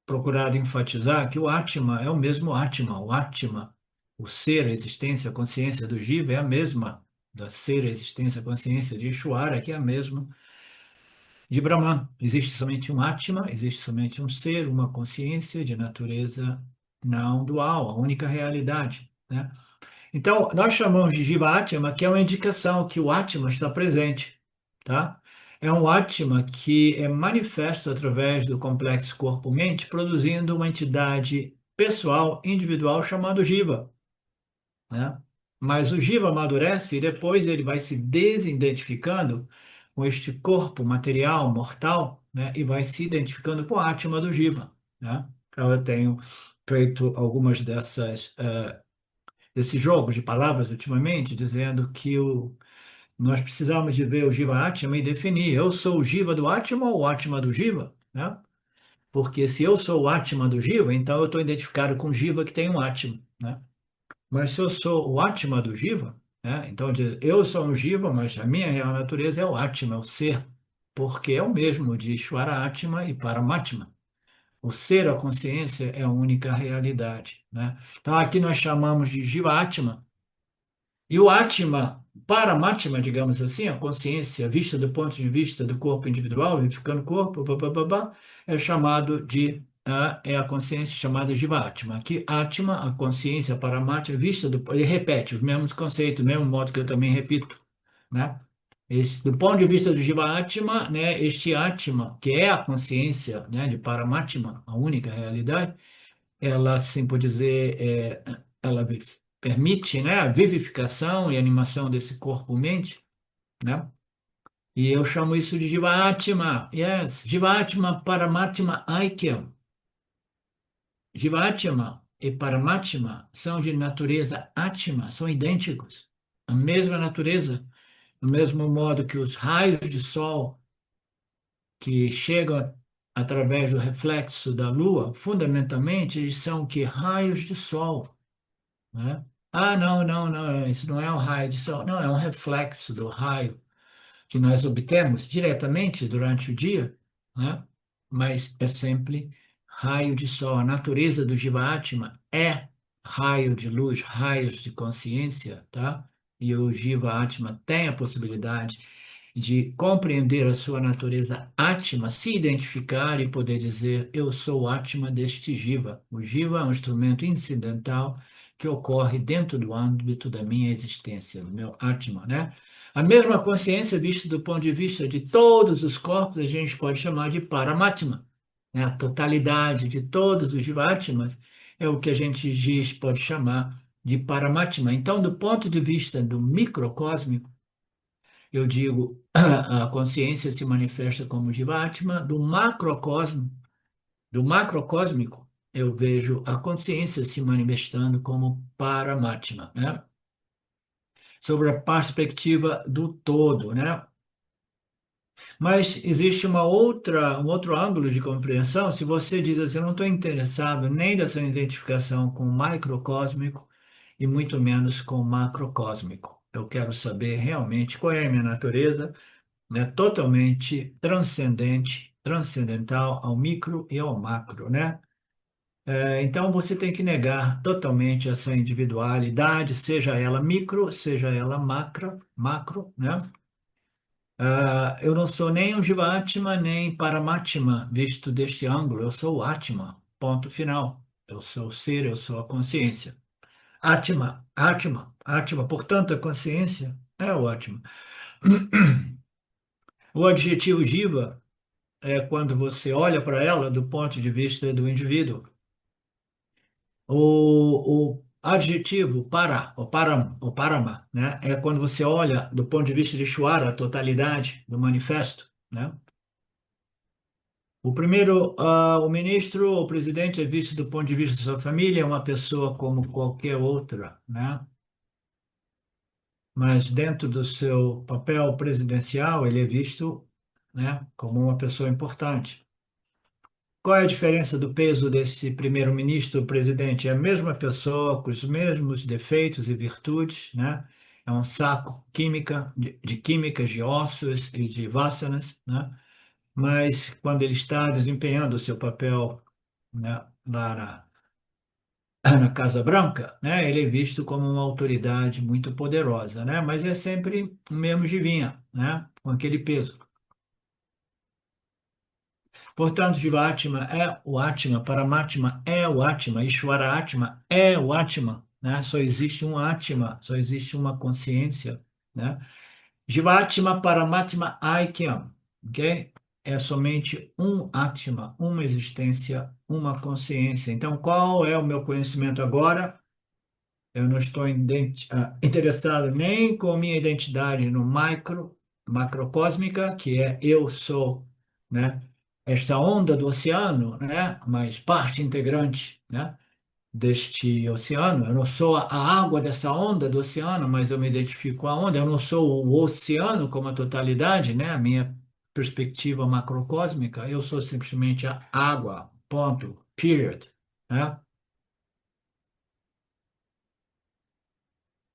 procurado enfatizar que o Atma é o mesmo Atma. O Atma, o ser, a existência, a consciência do Jiva é a mesma da ser, a existência, a consciência de Ishvara, que é a mesma de Brahman. Existe somente um Atma, existe somente um ser, uma consciência de natureza não dual, a única realidade, né? Então, nós chamamos de Jiva Atma, que é uma indicação que o Atma está presente, tá? É um Atma que é manifesto através do complexo corpo-mente, produzindo uma entidade pessoal, individual, chamada Jiva, né? Mas o Jiva amadurece e depois ele vai se desidentificando com este corpo material, mortal, né? E vai se identificando com a Atma do Jiva, né? Então, eu tenho feito algumas desses jogos de palavras ultimamente, dizendo que nós precisamos de ver o Jiva Atma e definir, eu sou o Jiva do Atma ou o Atma do Jiva, né? Porque se eu sou o Atma do Jiva, então eu estou identificado com o Jiva que tem um Atma, né? Mas se eu sou o Atma do Jiva, né? Então eu sou um Jiva, mas a minha real natureza é o Atma, é o ser, porque é o mesmo de Ishvara Atma e Paramatma. O ser, a consciência, é a única realidade, né? Então aqui nós chamamos de Jiva Atma, e o Atma, Paramatma, digamos assim, a consciência vista do ponto de vista do corpo individual, vivificando o corpo, é chamado de, é a consciência chamada de Atma. Aqui, Atma, a consciência Paramatma, vista do, ele repete os mesmos conceitos, o mesmo modo que eu também repito, né? Do ponto de vista do Jiva Atma, né, este Atma, que é a consciência, né, de Paramatma, a única realidade, ela, assim por dizer, ela permite, né, a vivificação e animação desse corpo-mente, né? E eu chamo isso de Jivatma, yes, Jivatma Paramatma Aikyam. Jivatma e Paramatma são de natureza Atma, são idênticos, a mesma natureza, do mesmo modo que os raios de sol que chegam através do reflexo da Lua, fundamentalmente, eles são que raios de sol, né? Ah, não, não, não, isso não é um raio de sol, não, é um reflexo do raio que nós obtemos diretamente durante o dia, né? Mas é sempre raio de sol. A natureza do Jiva-Atma é raio de luz, raios de consciência, tá? E o Jiva-Atma tem a possibilidade de compreender a sua natureza Atma, se identificar e poder dizer, eu sou o Atma deste Jiva. O Jiva é um instrumento incidental que ocorre dentro do âmbito da minha existência, do meu Atma, né? A mesma consciência, vista do ponto de vista de todos os corpos, a gente pode chamar de Paramatma, né? A totalidade de todos os Jivatmas é o que a gente diz, pode chamar de Paramatma. Então, do ponto de vista do microcósmico, eu digo, a consciência se manifesta como Jivatma, do macrocósmico, eu vejo a consciência se manifestando como Paramatma, né? Sobre a perspectiva do todo, né? Mas existe um outro ângulo de compreensão. Se você diz assim, eu não estou interessado nem nessa identificação com o microcósmico e muito menos com o macrocósmico. Eu quero saber realmente qual é a minha natureza, né? Totalmente transcendente, transcendental ao micro e ao macro, né? Então você tem que negar totalmente essa individualidade, seja ela micro, seja ela macro, né? Eu não sou nem um Jivatma, nem Paramatma, visto deste ângulo. Eu sou o Atma, ponto final. Eu sou o ser, eu sou a consciência. Atma, Atma, Atma. Portanto, a consciência é o Atma. O adjetivo Jiva é quando você olha para ela do ponto de vista do indivíduo. O adjetivo para, o parama, né, é quando você olha do ponto de vista de Shwara, a totalidade do manifesto, né? O primeiro, o ministro, o presidente é visto do ponto de vista da sua família, é uma pessoa como qualquer outra, né? Mas dentro do seu papel presidencial, ele é visto, né, como uma pessoa importante. Qual é a diferença do peso desse primeiro-ministro, o presidente? É a mesma pessoa, com os mesmos defeitos e virtudes, né? É um saco química, de químicas, de ossos e de vasanas, né? Mas quando ele está desempenhando o seu papel, né, lá na Casa Branca, né, ele é visto como uma autoridade muito poderosa, né? Mas é sempre o mesmo Jivinha, né? Com aquele peso. Portanto, Jiva Atma é o Atma, Paramatma é o Atma, Ishvara Atma é o Atma, né? Só existe um Atma, só existe uma consciência, né? Jiva Atma, Paramatma, Aikyam, ok? É somente um Atma, uma existência, uma consciência. Então, qual é o meu conhecimento agora? Eu não estou interessado nem com a minha identidade no macrocósmica, que é eu sou, né, esta onda do oceano, né, mas parte integrante, né, deste oceano. Eu não sou a água dessa onda do oceano, mas eu me identifico com a onda. Eu não sou o oceano como a totalidade, né, a minha perspectiva macrocósmica. Eu sou simplesmente a água, ponto, period, né?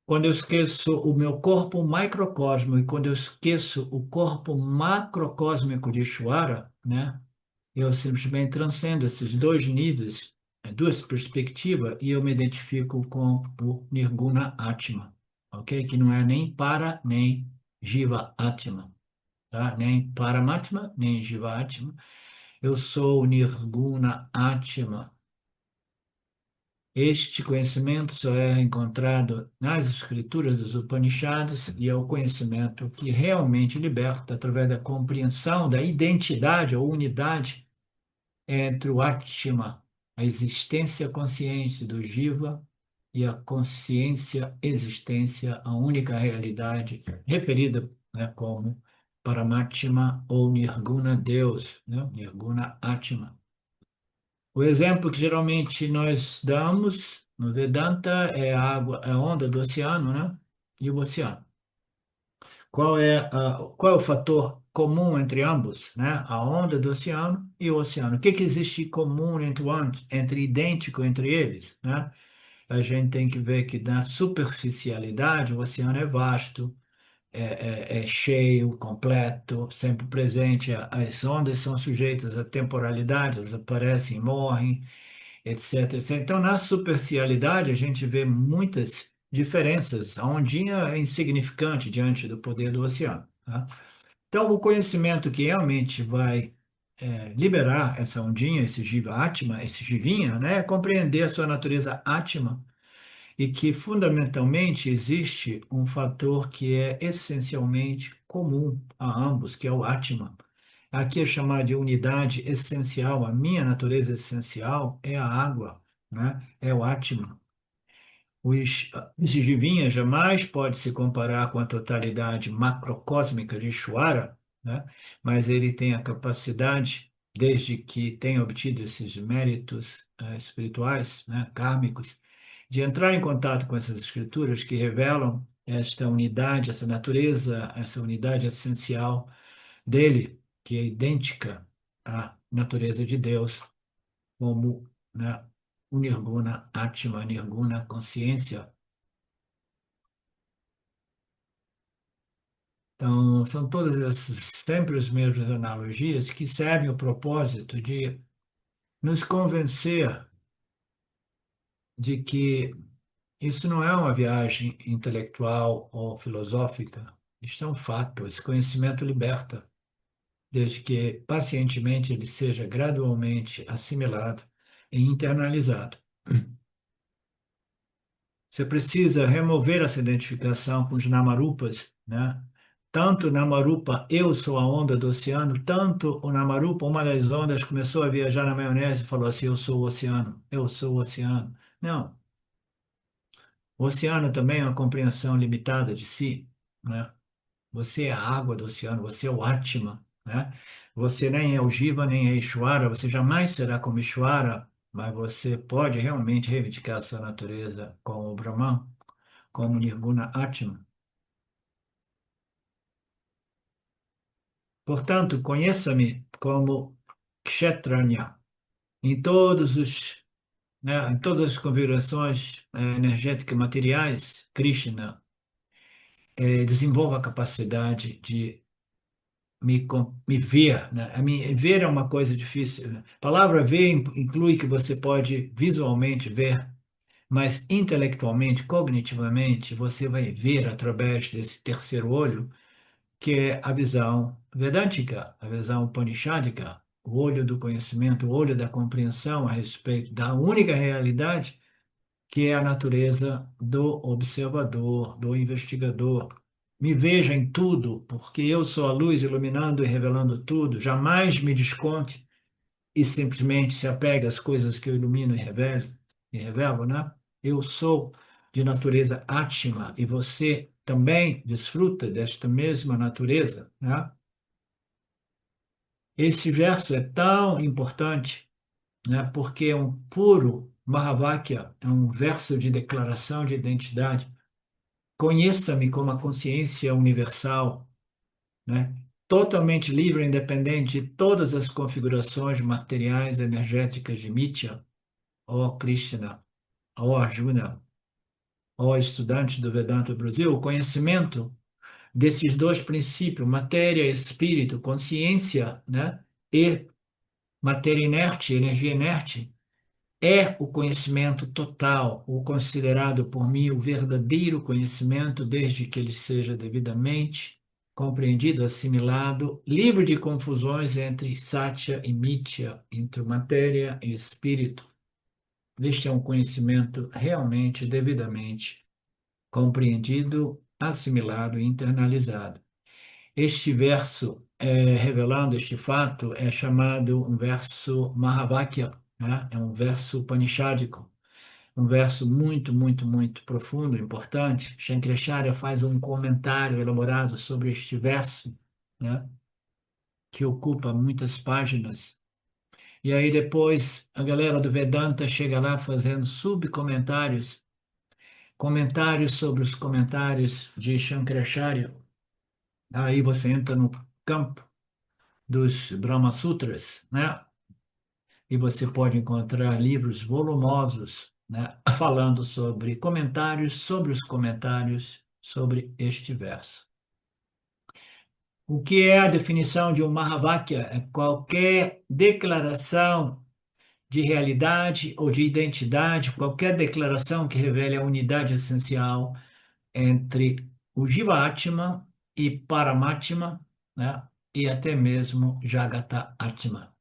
Quando eu esqueço o meu corpo microcosmo e quando eu esqueço o corpo macrocósmico de Ishvara, né, eu simplesmente transcendo esses dois níveis, duas perspectivas, e eu me identifico com o Nirguna Atma, ok? Que não é nem para, nem Jiva Atma, tá? Nem Paramatma, nem Jiva Atma. Eu sou o Nirguna Atma. Este conhecimento só é encontrado nas escrituras dos Upanishads e é o conhecimento que realmente liberta através da compreensão da identidade ou unidade entre o Atma, a existência consciente do Jiva, e a consciência existência, a única realidade referida, né, como Paramatma ou Nirguna Deus, né, Nirguna Atma. O exemplo que geralmente nós damos no Vedanta é a água, a onda do oceano, né? E o oceano. Qual é o fator comum entre ambos, né? A onda do oceano e o oceano. O que que existe comum entre idêntico entre eles, né? A gente tem que ver que na superficialidade o oceano é vasto, é cheio, completo, sempre presente. As ondas são sujeitas a temporalidade, elas aparecem e morrem, etc, etc. Então, na superficialidade, a gente vê muitas diferenças. A ondinha é insignificante diante do poder do oceano, tá? Então, o conhecimento que realmente vai liberar essa ondinha, esse Jiva Atma, esse Jivinha, né, é compreender a sua natureza Atma e que, fundamentalmente, existe um fator que é essencialmente comum a ambos, que é o Atma. Aqui é chamado de unidade essencial, a minha natureza essencial é a água, né? É o Atma. Os Jivinha jamais pode se comparar com a totalidade macrocósmica de Ishvara, né? Mas ele tem a capacidade, desde que tenha obtido esses méritos espirituais, né, kármicos, de entrar em contato com essas escrituras que revelam esta unidade, essa natureza, essa unidade essencial dele, que é idêntica à natureza de Deus, como, né, o Nirguna Atma, Nirguna consciência. Então, são todas essas, sempre as mesmas analogias que servem ao propósito de nos convencer de que isso não é uma viagem intelectual ou filosófica, isso é um fato, esse conhecimento liberta, desde que pacientemente ele seja gradualmente assimilado e internalizado. Você precisa remover essa identificação com os namarupas, né? Tanto Namarupa, eu sou a onda do oceano, tanto o Namarupa, uma das ondas, começou a viajar na maionese e falou assim: eu sou o oceano, eu sou o oceano. Não, o oceano também é uma compreensão limitada de si, né? Você é a água do oceano, você é o Atma, né? Você nem é o Jiva, nem é Ishvara, você jamais será como Ishvara, mas você pode realmente reivindicar sua natureza como Brahman, como Nirguna Atma. Portanto, conheça-me como Kshetranya, em todos os, né, em todas as configurações energéticas materiais. Krishna desenvolva a capacidade de me ver, né? Ver é uma coisa difícil, né? A palavra ver inclui que você pode visualmente ver, mas intelectualmente, cognitivamente, você vai ver através desse terceiro olho, que é a visão vedântica, a visão upanishadica, o olho do conhecimento, o olho da compreensão a respeito da única realidade, que é a natureza do observador, do investigador. Me veja em tudo, porque eu sou a luz iluminando e revelando tudo. Jamais me desconte e simplesmente se apegue às coisas que eu ilumino e revelo, né? Eu sou de natureza Atma e você também desfruta desta mesma natureza, né? Este verso é tão importante, né? Porque é um puro Mahavakya, é um verso de declaração de identidade. Conheça-me como a consciência universal, né? Totalmente livre e independente de todas as configurações materiais energéticas de Mitya, ó Krishna, ó Arjuna, ó estudante do Vedanta Brasil. O conhecimento desses dois princípios, matéria e espírito, consciência, né? E matéria inerte, energia inerte, é o conhecimento total, o considerado por mim o verdadeiro conhecimento, desde que ele seja devidamente compreendido, assimilado, livre de confusões entre Satya e Mithya, entre matéria e espírito. Este é um conhecimento realmente, devidamente compreendido, assimilado e internalizado. Este verso, revelando este fato, é chamado um verso Mahavakya, né? É um verso upanishádico, um verso muito, muito, muito profundo, importante. Shankaracharya faz um comentário elaborado sobre este verso, né? Que ocupa muitas páginas. E aí depois a galera do Vedanta chega lá fazendo subcomentários, comentários sobre os comentários de Shankaracharya. Aí você entra no campo dos Brahma Sutras, né? E você pode encontrar livros volumosos, né? Falando sobre comentários sobre os comentários sobre este verso. O que é a definição de um Mahavakya? É qualquer declaração de realidade ou de identidade, qualquer declaração que revele a unidade essencial entre o Jivatma e Paramatma, né? E até mesmo Jagata Atma.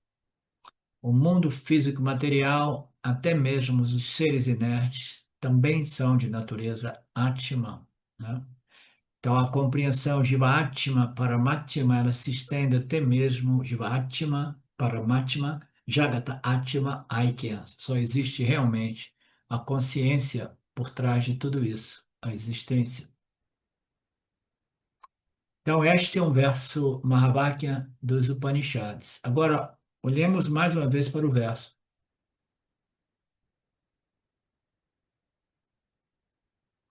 O mundo físico material, até mesmo os seres inertes, também são de natureza Atma, né? Então, a compreensão Jiva-Atma, Paramatma, ela se estende até mesmo Jiva-Atma, Paramatma, Jagata-Atma, Aikya. Só existe realmente a consciência por trás de tudo isso, a existência. Então, este é um verso Mahavakya dos Upanishads. Agora, olhemos mais uma vez para o verso.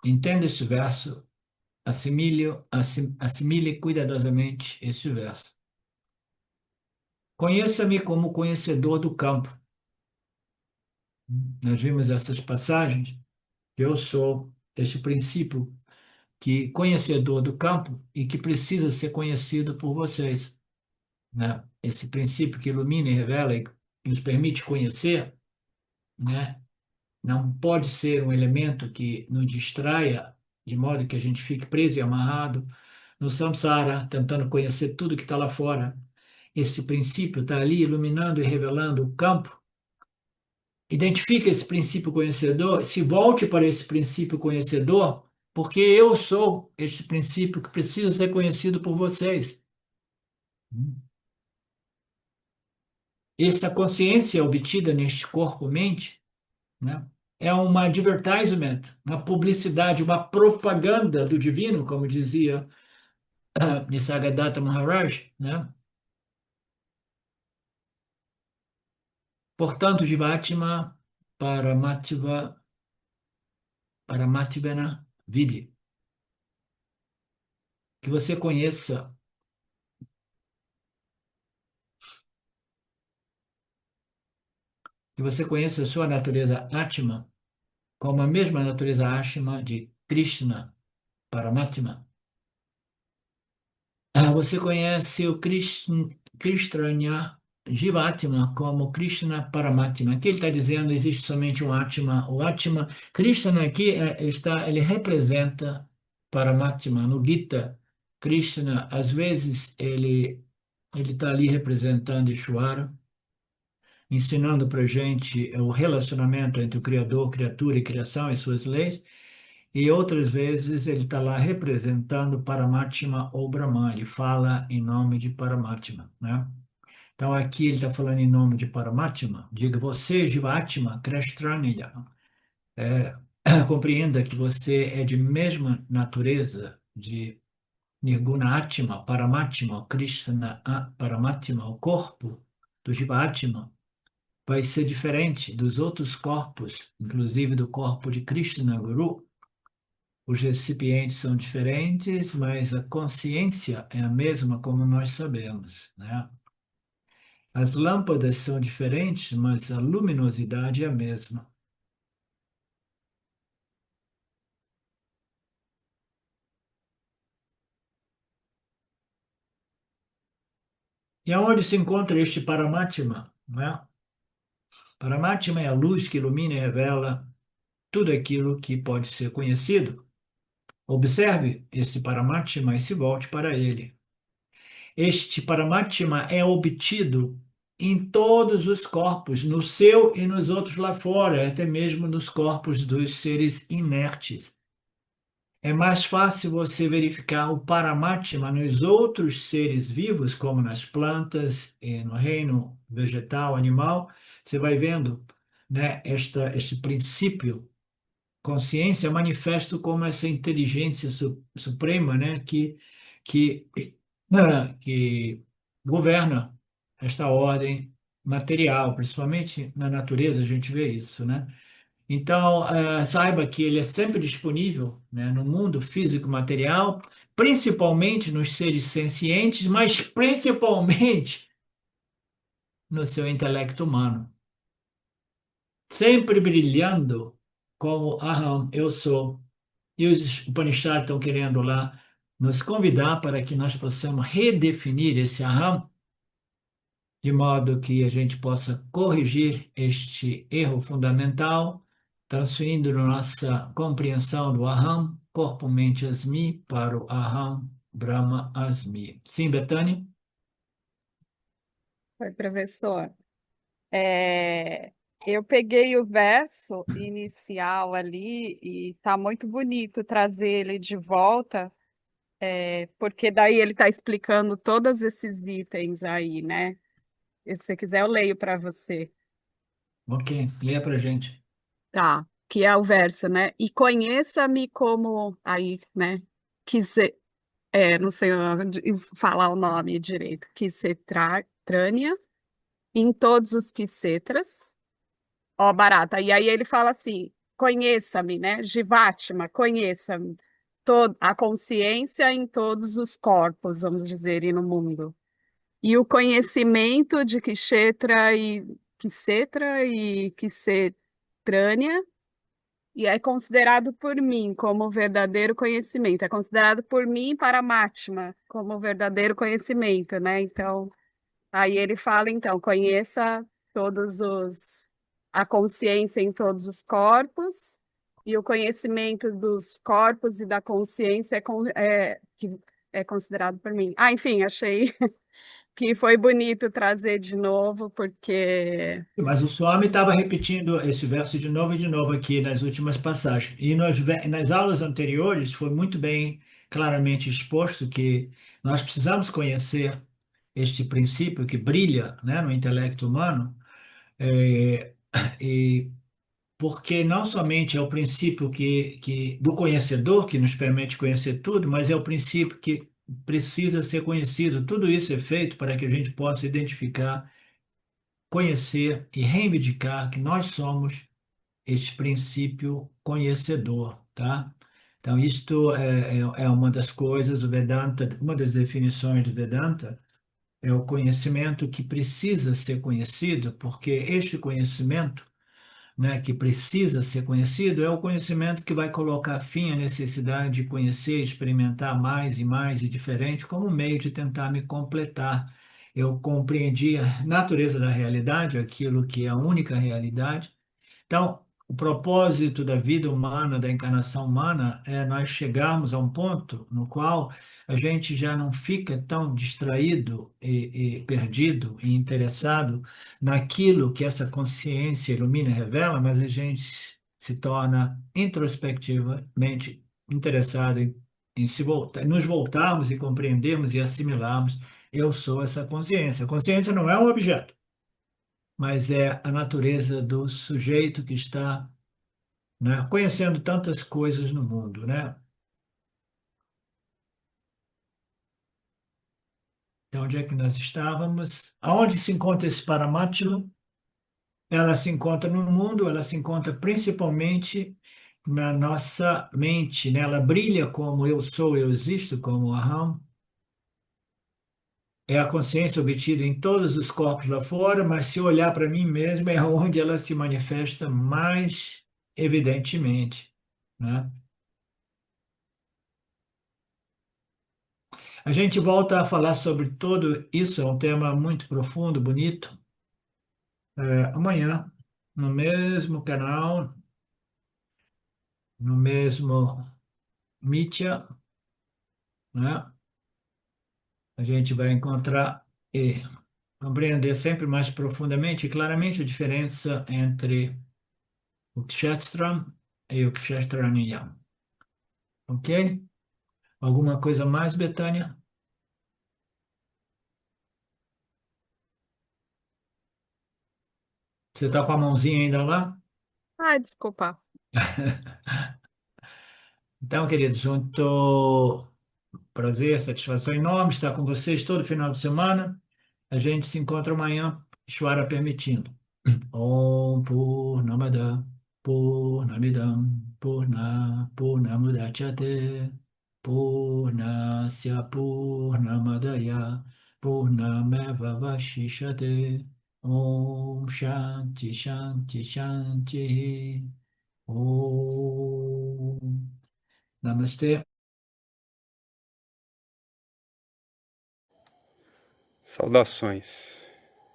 Entenda este verso, assimile cuidadosamente este verso. Conheça-me como conhecedor do campo. Nós vimos essas passagens, que eu sou este princípio que conhecedor do campo e que precisa ser conhecido por vocês, né? Esse princípio que ilumina e revela e nos permite conhecer, né? Não pode ser um elemento que nos distraia, de modo que a gente fique preso e amarrado no samsara, tentando conhecer tudo que está lá fora. Esse princípio está ali iluminando e revelando o campo. Identifique esse princípio conhecedor, se volte para esse princípio conhecedor, porque eu sou este princípio que precisa ser conhecido por vocês. Esta consciência obtida neste corpo-mente, né, é uma advertisement, uma publicidade, uma propaganda do divino, como dizia Nisargadatta Maharaj, né? Portanto, Jivatma Paramativana Vidi, que você conheça, que você conheça a sua natureza Atma como a mesma natureza Ashma de Krishna Paramatma. Você conhece o Krishnanya Jivatma como Krishna Paramatma. Aqui ele está dizendo existe somente um Atma. O Atma, Krishna aqui ele representa Paramatma. No Gita, Krishna, às vezes, ele está ali representando Ishvara, ensinando para a gente o relacionamento entre o Criador, criatura e criação e suas leis. E outras vezes ele está lá representando Paramatma ou Brahman, ele fala em nome de Paramatma, né? Então aqui ele está falando em nome de Paramatma, diga você, Jivatma, Krishtraniya, compreenda que você é de mesma natureza de Nirguna Atma, Paramatma, Krishna Paramatma, o corpo do Jivatma vai ser diferente dos outros corpos, inclusive do corpo de Krishna Guru. Os recipientes são diferentes, mas a consciência é a mesma, como nós sabemos, né? As lâmpadas são diferentes, mas a luminosidade é a mesma. E aonde se encontra este Paramatma, né? Paramatma é a luz que ilumina e revela tudo aquilo que pode ser conhecido. Observe este Paramatma e se volte para ele. Este Paramatma é obtido em todos os corpos, no seu e nos outros lá fora, até mesmo nos corpos dos seres inertes. É mais fácil você verificar o Paramatma nos outros seres vivos, como nas plantas, e no reino vegetal, animal. Você vai vendo, né, este princípio, consciência manifesto como essa inteligência suprema, né, que, que governa esta ordem material, principalmente na natureza a gente vê isso, né? Então, saiba que ele é sempre disponível, né, no mundo físico material, principalmente nos seres sencientes, mas principalmente no seu intelecto humano, sempre brilhando como Aham, eu sou. E os Upanishads estão querendo lá nos convidar para que nós possamos redefinir esse Aham, de modo que a gente possa corrigir este erro fundamental, transferindo nossa compreensão do Aham, corpo, mente, Asmi, para o Aham, Brahma, Asmi. Sim, Betânia? Oi, professor. É, eu peguei o verso inicial ali e tá muito bonito trazer ele de volta, porque daí ele está explicando todos esses itens aí, né? E se você quiser, eu leio para você. Ok, leia para gente. Tá, que é o verso, né? E conheça-me como aí, né? Que se, não sei falar o nome direito. Trânia, em todos os quisetras. Ó, barata. E aí ele fala assim: conheça-me, né? Jivatma, conheça-me. A consciência em todos os corpos, vamos dizer, e no mundo. E o conhecimento de Kshetra e Kshetranya, e é considerado por mim como verdadeiro conhecimento. É considerado por mim para Paramatma como verdadeiro conhecimento, né? Então, aí ele fala, então, conheça todos os a consciência em todos os corpos, e o conhecimento dos corpos e da consciência que é considerado por mim. Ah, enfim, achei que foi bonito trazer de novo, porque Mas o Swami estava repetindo esse verso de novo e de novo aqui nas últimas passagens. E nas aulas anteriores foi muito bem claramente exposto que nós precisamos conhecer este princípio que brilha, né, no intelecto humano, eh, e porque não somente é o princípio do conhecedor que nos permite conhecer tudo, mas é o princípio que precisa ser conhecido. Tudo isso é feito para que a gente possa identificar, conhecer e reivindicar que nós somos este princípio conhecedor, tá? Então, isto é uma das coisas, o Vedanta, uma das definições do Vedanta é o conhecimento que precisa ser conhecido, porque este conhecimento, né, que precisa ser conhecido é o conhecimento que vai colocar fim à necessidade de conhecer, experimentar mais e mais e diferente, como meio de tentar me completar. Eu compreendi a natureza da realidade, aquilo que é a única realidade. Então, o propósito da vida humana, da encarnação humana, é nós chegarmos a um ponto no qual a gente já não fica tão distraído e perdido e interessado naquilo que essa consciência ilumina e revela, mas a gente se torna introspectivamente interessado em se voltar, nos voltarmos e compreendermos e assimilarmos. Eu sou essa consciência. A consciência não é um objeto, mas é a natureza do sujeito que está, né, conhecendo tantas coisas no mundo, né? Então, onde é que nós estávamos? Aonde se encontra esse Paramatma? Ela se encontra no mundo, ela se encontra principalmente na nossa mente, né? Ela brilha como eu sou, eu existo, como Aham. É a consciência obtida em todos os corpos lá fora, mas se eu olhar para mim mesmo é onde ela se manifesta mais evidentemente, né? A gente volta a falar sobre tudo isso, é um tema muito profundo, bonito, amanhã, no mesmo canal, no mesmo Mídia, né? A gente vai encontrar e compreender sempre mais profundamente e claramente a diferença entre o Kshetra e o Kshetraniya. Ok? Alguma coisa mais, Betânia? Você está com a mãozinha ainda lá? ai, desculpa. Então, queridos, muito prazer, satisfação enorme estar com vocês todo final de semana. A gente se encontra amanhã, Ishvara permitindo. Om Purnamada Purnamidam Purnamudachyate Purnasya Purnamadaya Purnameva Vashishate Om Shanti Shanti Shanti Om Namaste. Saudações.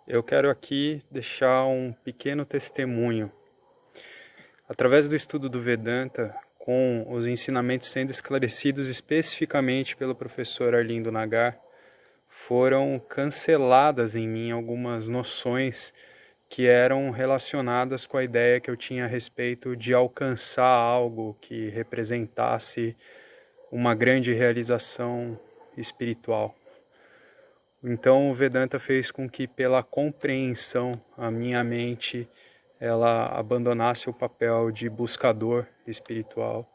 Eu quero aqui deixar um pequeno testemunho. Através do estudo do Vedanta, com os ensinamentos sendo esclarecidos especificamente pelo professor Arlindo Nagar, foram canceladas em mim algumas noções que eram relacionadas com a ideia que eu tinha a respeito de alcançar algo que representasse uma grande realização espiritual. Então o Vedanta fez com que, pela compreensão, a minha mente ela abandonasse o papel de buscador espiritual.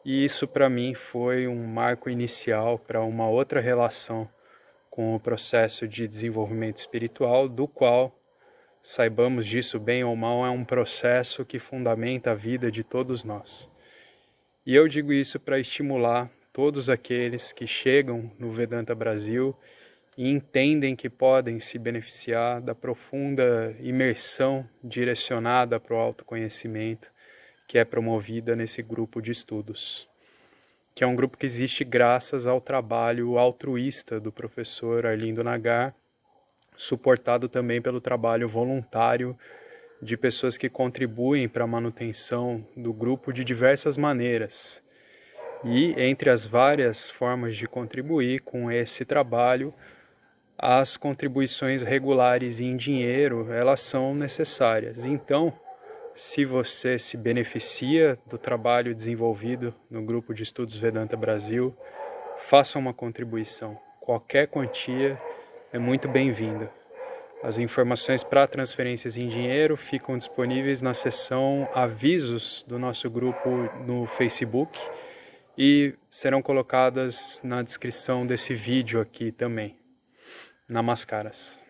E isso para mim foi um marco inicial para uma outra relação com o processo de desenvolvimento espiritual, do qual, saibamos disso bem ou mal, é um processo que fundamenta a vida de todos nós. E eu digo isso para estimular todos aqueles que chegam no Vedanta Brasil e entendem que podem se beneficiar da profunda imersão direcionada para o autoconhecimento que é promovida nesse grupo de estudos, que é um grupo que existe graças ao trabalho altruísta do professor Arlindo Nagar, suportado também pelo trabalho voluntário de pessoas que contribuem para a manutenção do grupo de diversas maneiras. E entre as várias formas de contribuir com esse trabalho, as contribuições regulares em dinheiro, elas são necessárias. Então, se você se beneficia do trabalho desenvolvido no Grupo de Estudos Vedanta Brasil, faça uma contribuição. Qualquer quantia é muito bem-vinda. As informações para transferências em dinheiro ficam disponíveis na seção Avisos do nosso grupo no Facebook e serão colocadas na descrição desse vídeo aqui também. Namaskaras.